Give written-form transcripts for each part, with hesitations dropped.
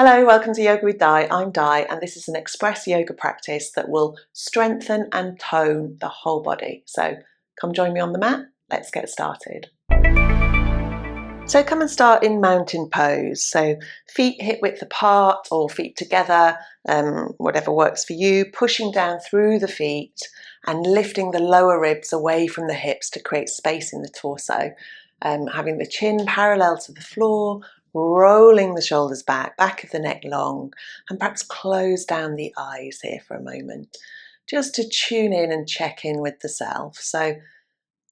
Hello, welcome to Yoga with Di. I'm Di, and this is an express yoga practice that will strengthen and tone the whole body. So come join me on the mat. Let's get started. So come and start in mountain pose. So feet hip width apart or feet together, whatever works for you. Pushing down through the feet and lifting the lower ribs away from the hips to create space in the torso. Having the chin parallel to the floor, rolling the shoulders back, back of the neck long, and perhaps close down the eyes here for a moment, just to tune in and check in with the self. So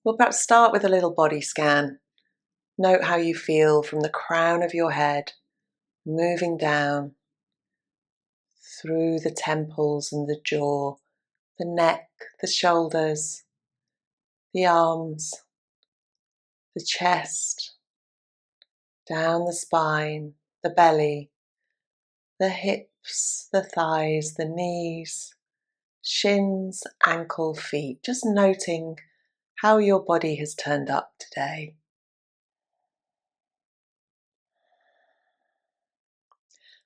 we'll perhaps start with a little body scan. Note how you feel from the crown of your head, moving down through the temples and the jaw, the neck, the shoulders, the arms, the chest, down the spine, the belly, the hips, the thighs, the knees, shins, ankle, feet. Just noting how your body has turned up today.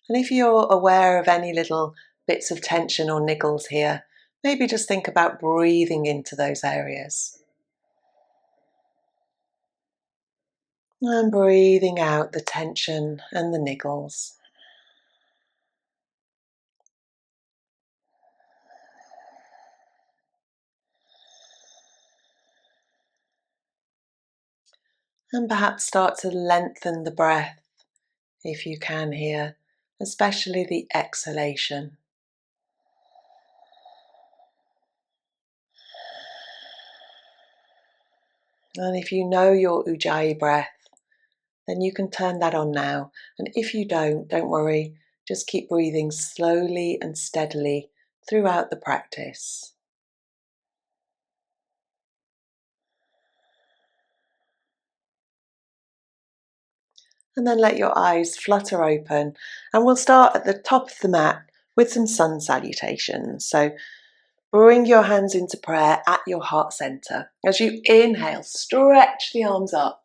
And if you're aware of any little bits of tension or niggles here, maybe just think about breathing into those areas. And breathing out the tension and the niggles. And perhaps start to lengthen the breath if you can here, especially the exhalation. And if you know your Ujjayi breath, then you can turn that on now. And if you don't worry, just keep breathing slowly and steadily throughout the practice. And then let your eyes flutter open, and we'll start at the top of the mat with some sun salutations. So bring your hands into prayer at your heart center. As you inhale, stretch the arms up.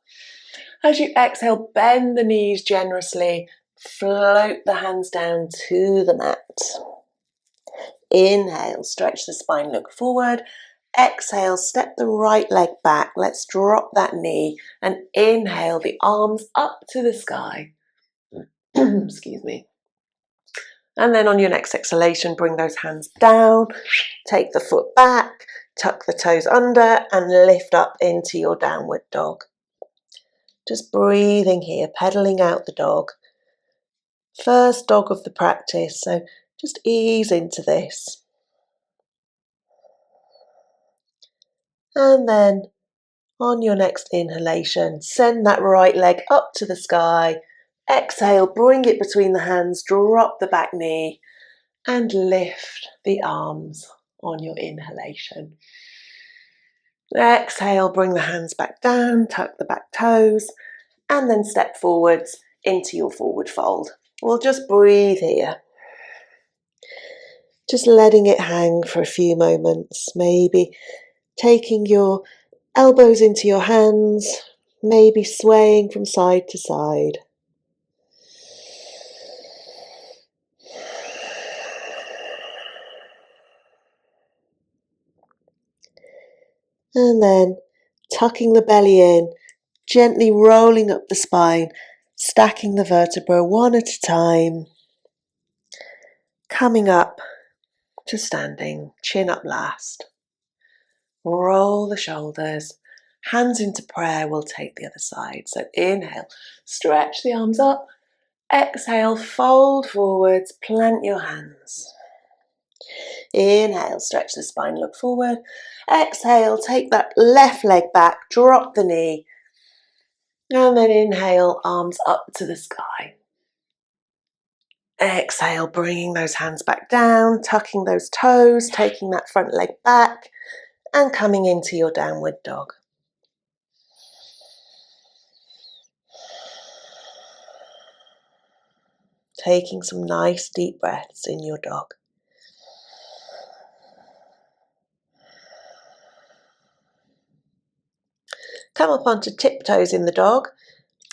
As you exhale, bend the knees generously, float the hands down to the mat. Inhale, stretch the spine, look forward. Exhale, step the right leg back. Let's drop that knee and inhale the arms up to the sky. Excuse me. And then on your next exhalation, bring those hands down, take the foot back, tuck the toes under and lift up into your downward dog. Just breathing here, pedaling out the dog. First dog of the practice, so just ease into this. And then on your next inhalation, send that right leg up to the sky. Exhale, bring it between the hands, drop the back knee and lift the arms on your inhalation. Exhale, bring the hands back down, tuck the back toes and then step forwards into your forward fold. We'll just breathe here. Just letting it hang for a few moments, maybe taking your elbows into your hands, maybe swaying from side to side. And then tucking the belly in, gently rolling up the spine, stacking the vertebrae one at a time, coming up to standing, chin up last. Roll the shoulders, hands into prayer, we'll take the other side. So inhale, stretch the arms up. Exhale, fold forwards, plant your hands. Inhale, stretch the spine, look forward. Exhale, take that left leg back, drop the knee. And then inhale, arms up to the sky. Exhale, bringing those hands back down, tucking those toes, taking that front leg back and coming into your downward dog. Taking some nice deep breaths in your dog. Come up onto tiptoes in the dog.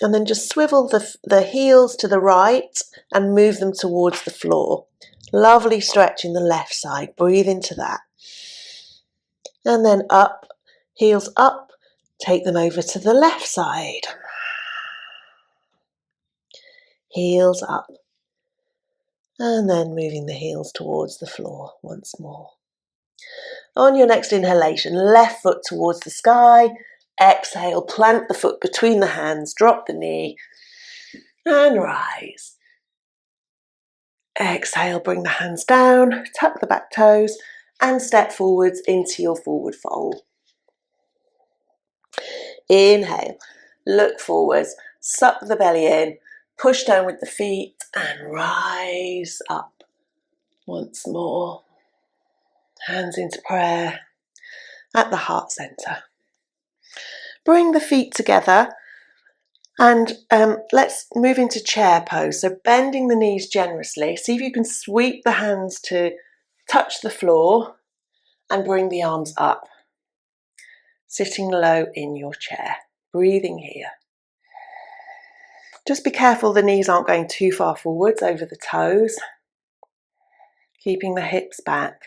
And then just swivel the heels to the right and move them towards the floor. Lovely stretch in the left side. Breathe into that. And then up, heels up, take them over to the left side. Heels up. And then moving the heels towards the floor once more. On your next inhalation, left foot towards the sky. Exhale, plant the foot between the hands, drop the knee, and rise. Exhale, bring the hands down, tuck the back toes, and step forwards into your forward fold. Inhale, look forwards, suck the belly in, push down with the feet, and rise up once more. Hands into prayer at the heart center. Bring the feet together and let's move into chair pose. So bending the knees generously. See if you can sweep the hands to touch the floor and bring the arms up. Sitting low in your chair. Breathing here. Just be careful the knees aren't going too far forwards over the toes. Keeping the hips back.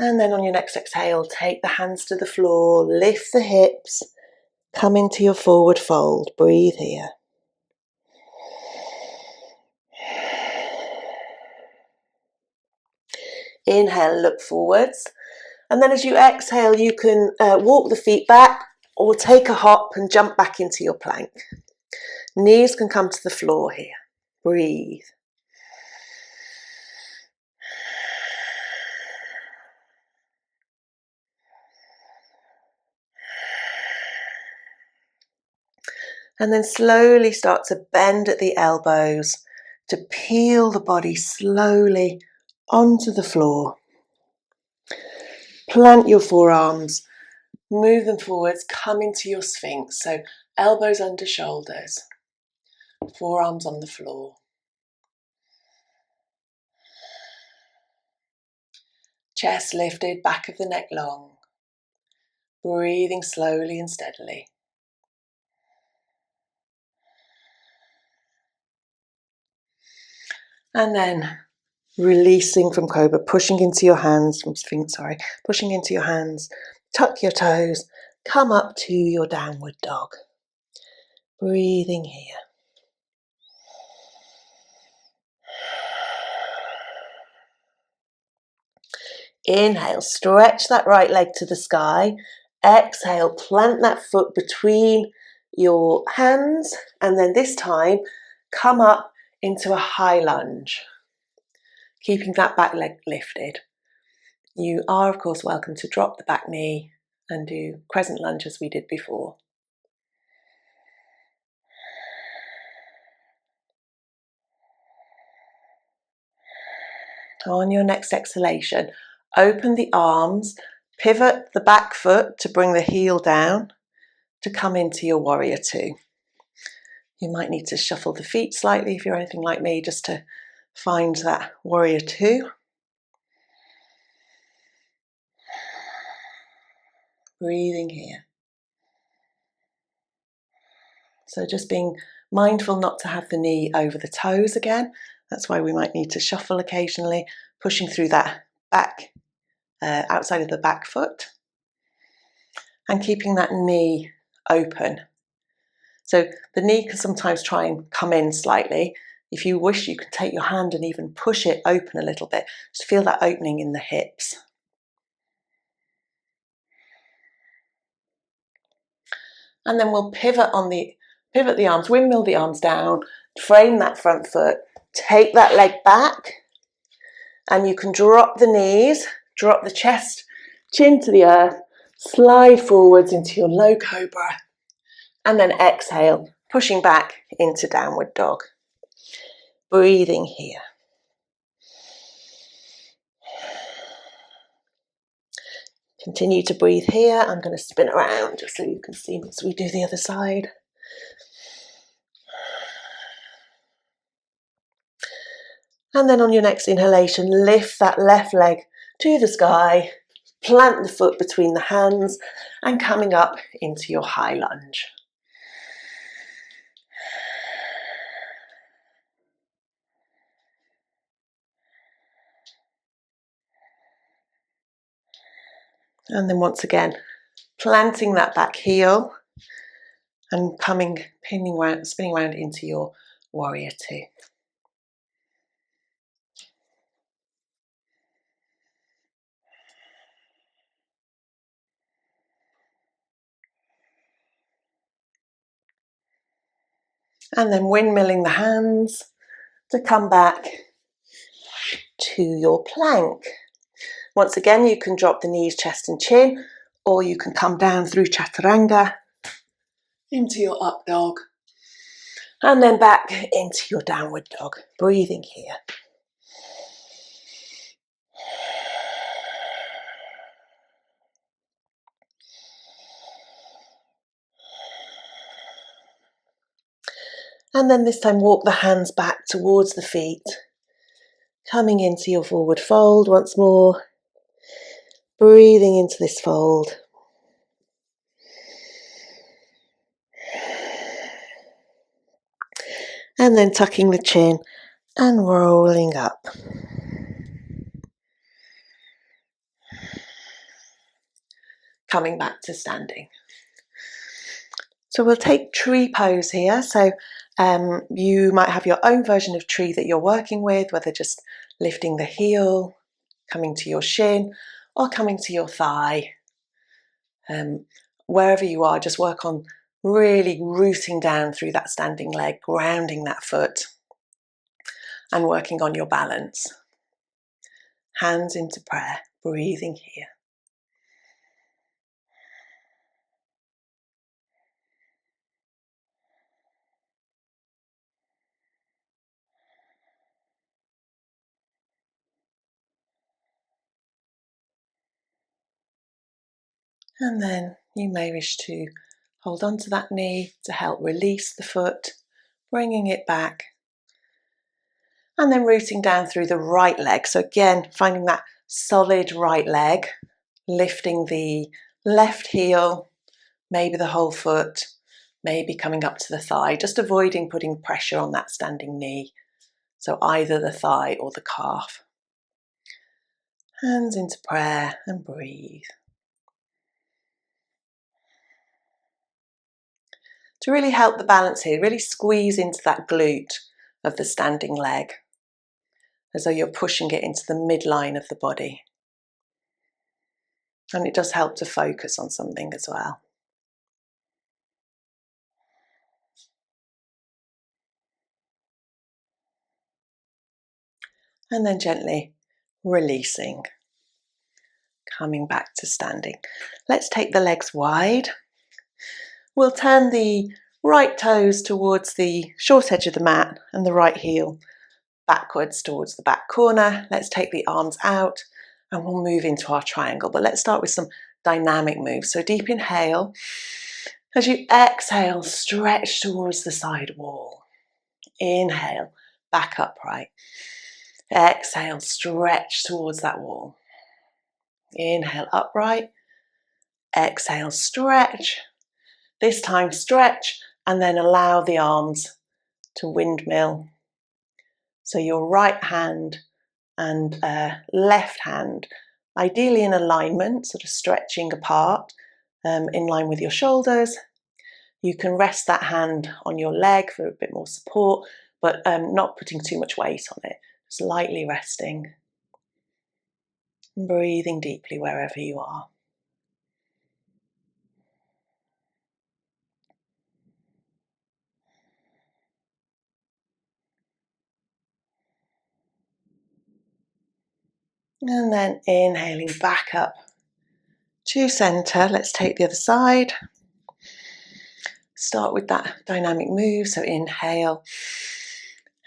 And then on your next exhale, take the hands to the floor, lift the hips, come into your forward fold. Breathe here. Inhale, look forwards. And then as you exhale, you can walk the feet back or take a hop and jump back into your plank. Knees can come to the floor here. Breathe. And then slowly start to bend at the elbows to peel the body slowly onto the floor. Plant your forearms, move them forwards, come into your sphinx. So elbows under shoulders, forearms on the floor. Chest lifted, back of the neck long. Breathing slowly and steadily. And then releasing from cobra, pushing into your hands, pushing into your hands, tuck your toes, come up to your downward dog. Breathing here. Inhale, stretch that right leg to the sky. Exhale, plant that foot between your hands, and then this time, come up into a high lunge. Keeping that back leg lifted. You are, of course, welcome to drop the back knee and do crescent lunge as we did before. On your next exhalation, open the arms, pivot the back foot to bring the heel down to come into your warrior two. You might need to shuffle the feet slightly if you're anything like me, just to find that warrior two. Breathing here. So just being mindful not to have the knee over the toes again. That's why we might need to shuffle occasionally, pushing through that back, outside of the back foot, and keeping that knee open. So the knee can sometimes try and come in slightly. If you wish, you can take your hand and even push it open a little bit. Just feel that opening in the hips. And then we'll pivot the arms, windmill the arms down, frame that front foot, take that leg back, and you can drop the knees, drop the chest, chin to the earth, slide forwards into your low cobra, and then exhale, pushing back into downward dog. Breathing here. Continue to breathe here. I'm going to spin around just so you can see as we do the other side. And then on your next inhalation, lift that left leg to the sky. Plant the foot between the hands and coming up into your high lunge. And then once again, planting that back heel and spinning around into your warrior two. And then windmilling the hands to come back to your plank. Once again, you can drop the knees, chest and chin, or you can come down through chaturanga into your up dog and then back into your downward dog. Breathing here. And then this time walk the hands back towards the feet, coming into your forward fold once more, breathing into this fold. And then tucking the chin and rolling up. Coming back to standing. So we'll take tree pose here. So you might have your own version of tree that you're working with, whether just lifting the heel, coming to your shin, or coming to your thigh. Wherever you are, just work on really rooting down through that standing leg, grounding that foot, and working on your balance. Hands into prayer, breathing here. And then you may wish to hold on to that knee to help release the foot, bringing it back. And then rooting down through the right leg. So again, finding that solid right leg, lifting the left heel, maybe the whole foot, maybe coming up to the thigh, just avoiding putting pressure on that standing knee. So either the thigh or the calf. Hands into prayer and breathe. To really help the balance here, really squeeze into that glute of the standing leg, as though you're pushing it into the midline of the body. And it does help to focus on something as well. And then gently releasing, coming back to standing. Let's take the legs wide. We'll turn the right toes towards the short edge of the mat and the right heel backwards towards the back corner. Let's take the arms out and we'll move into our triangle. But let's start with some dynamic moves. So deep inhale. As you exhale, stretch towards the side wall. Inhale, back upright. Exhale, stretch towards that wall. Inhale, upright. Exhale, stretch. This time stretch and then allow the arms to windmill. So your right hand and left hand, ideally in alignment, sort of stretching apart, in line with your shoulders. You can rest that hand on your leg for a bit more support, but not putting too much weight on it. Just lightly resting. Breathing deeply wherever you are. And then inhaling back up to center. Let's take the other side. Start with that dynamic move. So inhale,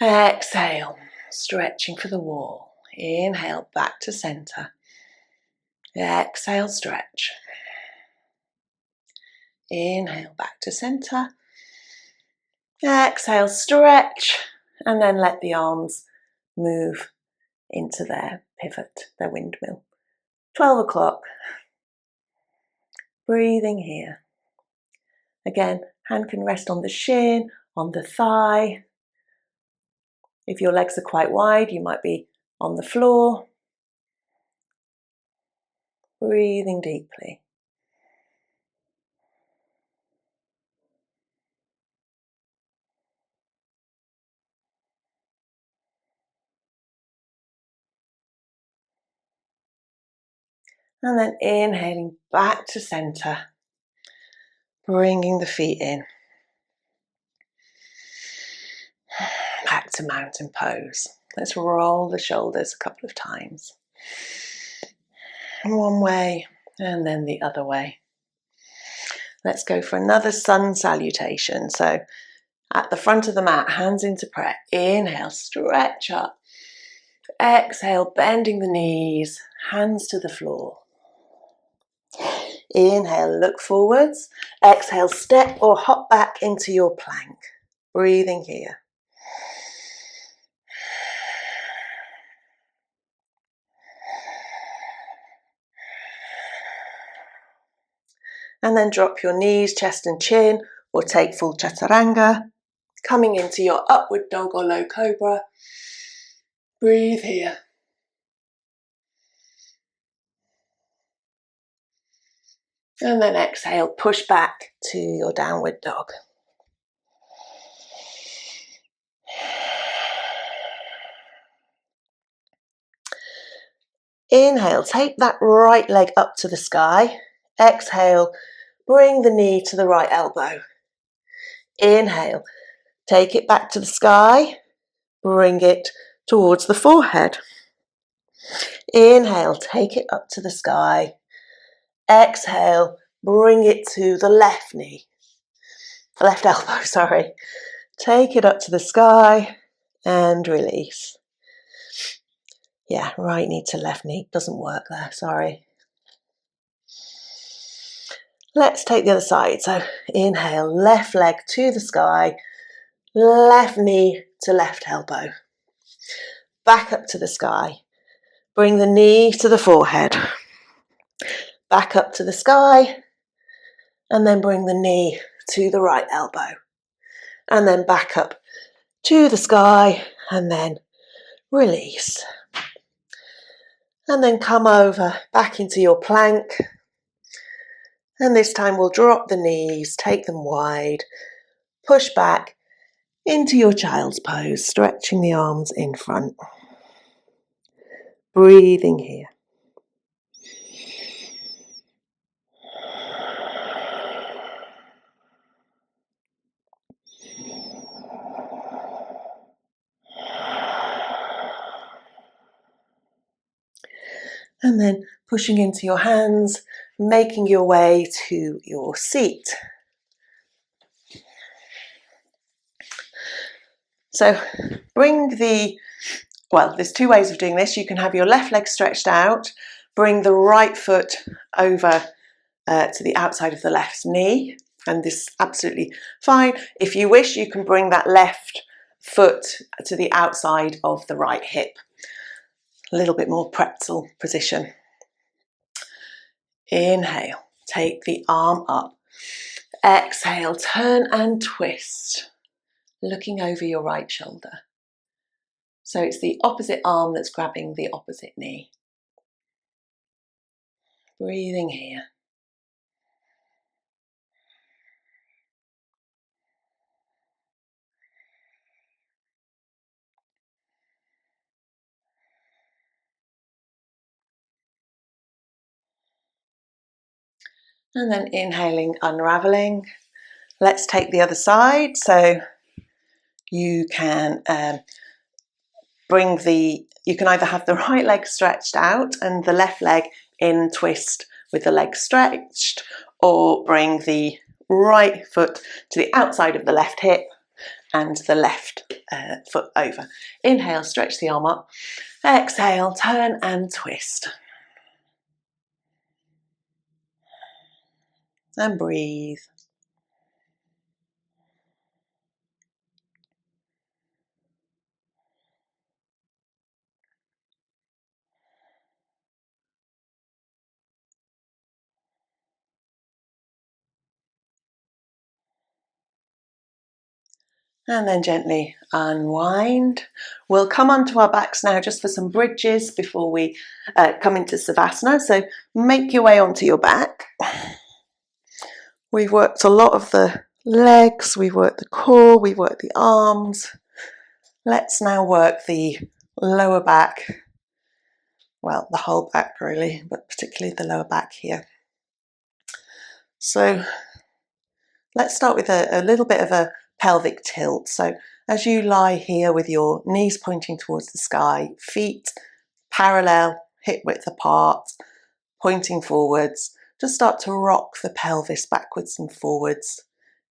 exhale, stretching for the wall. Inhale, back to center. Exhale, stretch. Inhale, back to center. Exhale, stretch. And then let the arms move into their pivot, their windmill. 12 o'clock. Breathing here. Again, hand can rest on the shin, on the thigh. If your legs are quite wide, you might be on the floor. Breathing deeply. And then inhaling back to center, bringing the feet in. Back to mountain pose. Let's roll the shoulders a couple of times. One way and then the other way. Let's go for another sun salutation. So at the front of the mat, hands into prayer. Inhale, stretch up. Exhale, bending the knees, hands to the floor. Inhale, look forwards. Exhale, step or hop back into your plank. Breathing here. And then drop your knees, chest and chin, or take full chaturanga. Coming into your upward dog or low cobra. Breathe here. And then exhale, push back to your downward dog. Inhale, take that right leg up to the sky. Exhale, bring the knee to the right elbow. Inhale, take it back to the sky. Bring it towards the forehead. Inhale, take it up to the sky. Exhale, bring it to the left knee. Left elbow, sorry. Take it up to the sky and release. Yeah, right knee to left knee. Doesn't work there, sorry. Let's take the other side. So inhale, left leg to the sky, left knee to left elbow. Back up to the sky. Bring the knee to the forehead. Back up to the sky. And then bring the knee to the right elbow. And then back up to the sky. And then release. And then come over back into your plank. And this time we'll drop the knees, take them wide, push back into your child's pose, stretching the arms in front. Breathing here. And then pushing into your hands, making your way to your seat. So there's two ways of doing this. You can have your left leg stretched out, bring the right foot over to the outside of the left knee, and this is absolutely fine. If you wish, you can bring that left foot to the outside of the right hip. A little bit more pretzel position. Inhale, take the arm up. Exhale, turn and twist, looking over your right shoulder. So it's the opposite arm that's grabbing the opposite knee. Breathing here. And then inhaling, unraveling. Let's take the other side. So you can you can either have the right leg stretched out and the left leg in twist with the leg stretched, or bring the right foot to the outside of the left hip and the left foot over. Inhale, stretch the arm up. Exhale, turn and twist. And breathe. And then gently unwind. We'll come onto our backs now just for some bridges before we come into Savasana. So make your way onto your back. We've worked a lot of the legs, we've worked the core, we've worked the arms. Let's now work the lower back. Well, the whole back really, but particularly the lower back here. So let's start with a little bit of a pelvic tilt. So as you lie here with your knees pointing towards the sky, feet parallel, hip width apart, pointing forwards, just start to rock the pelvis backwards and forwards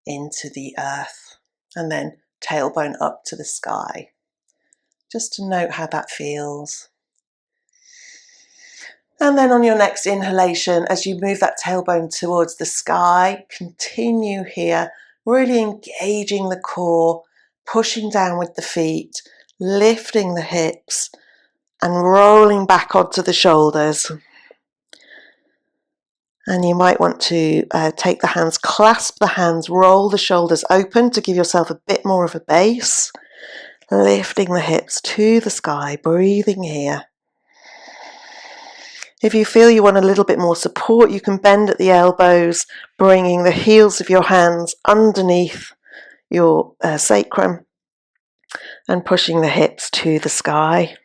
into the earth, and then tailbone up to the sky. Just to note how that feels. And then on your next inhalation, as you move that tailbone towards the sky, continue here, really engaging the core, pushing down with the feet, lifting the hips, and rolling back onto the shoulders. And you might want to take the hands, clasp the hands, roll the shoulders open to give yourself a bit more of a base, lifting the hips to the sky, breathing here. If you feel you want a little bit more support, you can bend at the elbows, bringing the heels of your hands underneath your sacrum and pushing the hips to the sky.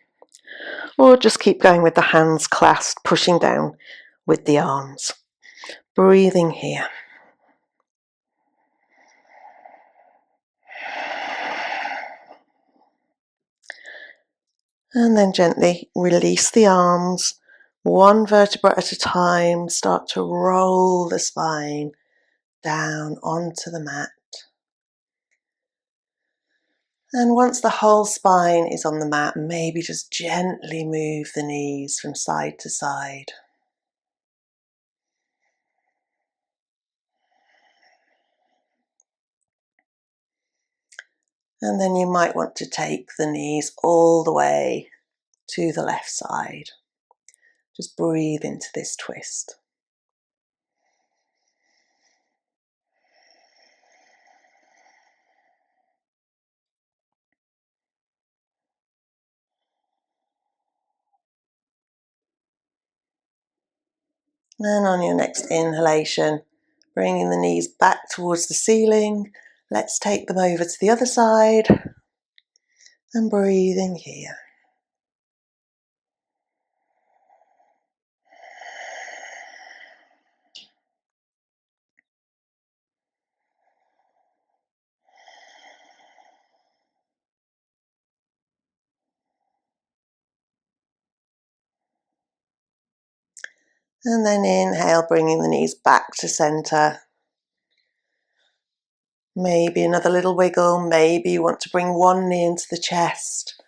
Or just keep going with the hands clasped, pushing down with the arms. Breathing here. And then gently release the arms, one vertebra at a time. Start to roll the spine down onto the mat. And once the whole spine is on the mat, maybe just gently move the knees from side to side. And then you might want to take the knees all the way to the left side. Just breathe into this twist. And on your next inhalation, bringing the knees back towards the ceiling. Let's take them over to the other side and breathing here. And then inhale, bringing the knees back to center. Maybe another little wiggle. Maybe you want to bring one knee into the chest.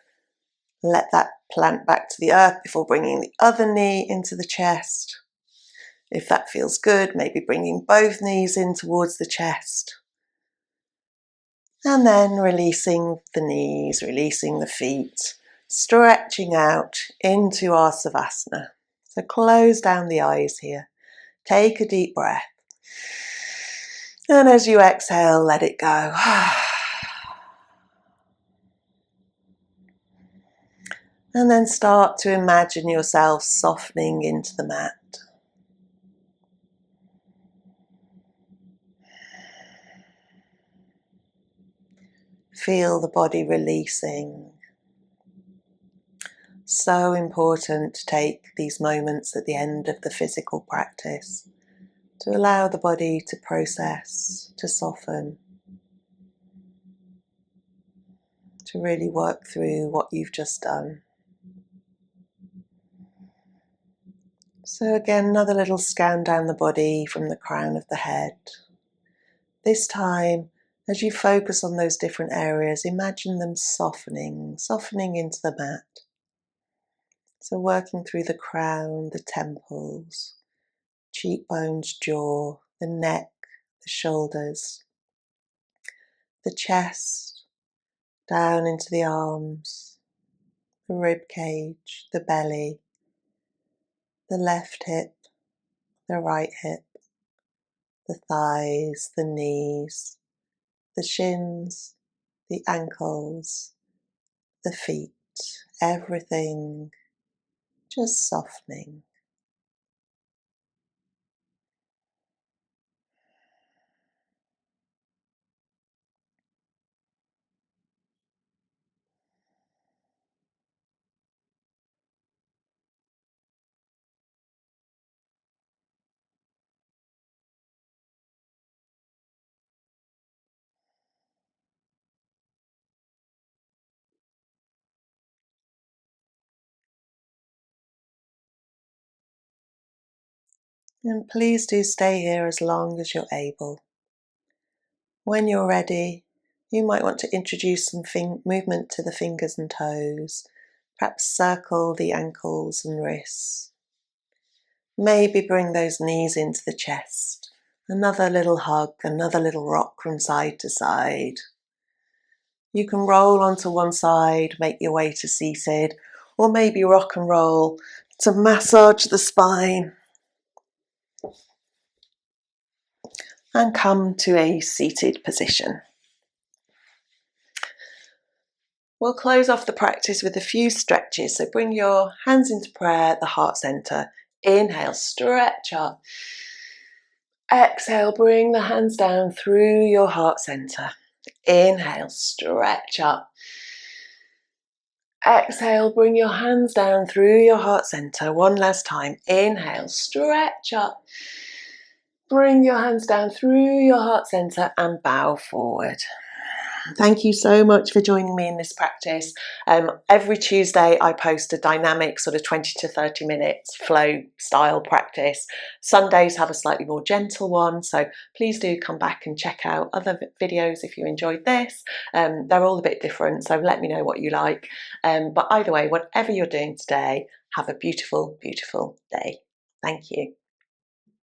Let that plant back to the earth before bringing the other knee into the chest. If that feels good, maybe bringing both knees in towards the chest. And then releasing the knees, releasing the feet, stretching out into our Savasana. So close down the eyes here. Take a deep breath. And as you exhale, let it go. And then start to imagine yourself softening into the mat. Feel the body releasing. So important to take these moments at the end of the physical practice to allow the body to process, to soften, to really work through what you've just done. So again, another little scan down the body from the crown of the head. This time, as you focus on those different areas, imagine them softening into the mat. So working through the crown, the temples, cheekbones, jaw, the neck, the shoulders, the chest, down into the arms, the rib cage, the belly, the left hip, the right hip, the thighs, the knees, the shins, the ankles, the feet, everything just softening. And please do stay here as long as you're able. When you're ready, you might want to introduce some movement to the fingers and toes. Perhaps circle the ankles and wrists. Maybe bring those knees into the chest. Another little hug, another little rock from side to side. You can roll onto one side, make your way to seated, or maybe rock and roll to massage the spine and come to a seated position. We'll close off the practice with a few stretches. So bring your hands into prayer at the heart center. Inhale, stretch up. Exhale, bring the hands down through your heart center. Inhale, stretch up. Exhale, bring your hands down through your heart center. One last time. Inhale, stretch up. Bring your hands down through your heart center and bow forward. Thank you so much for joining me in this practice. Every Tuesday I post a dynamic sort of 20 to 30 minutes flow style practice. Sundays have a slightly more gentle one, so please do come back and check out other videos if you enjoyed this. They're all a bit different, so let me know what you like. But either way, whatever you're doing today, have a beautiful, beautiful day. Thank you.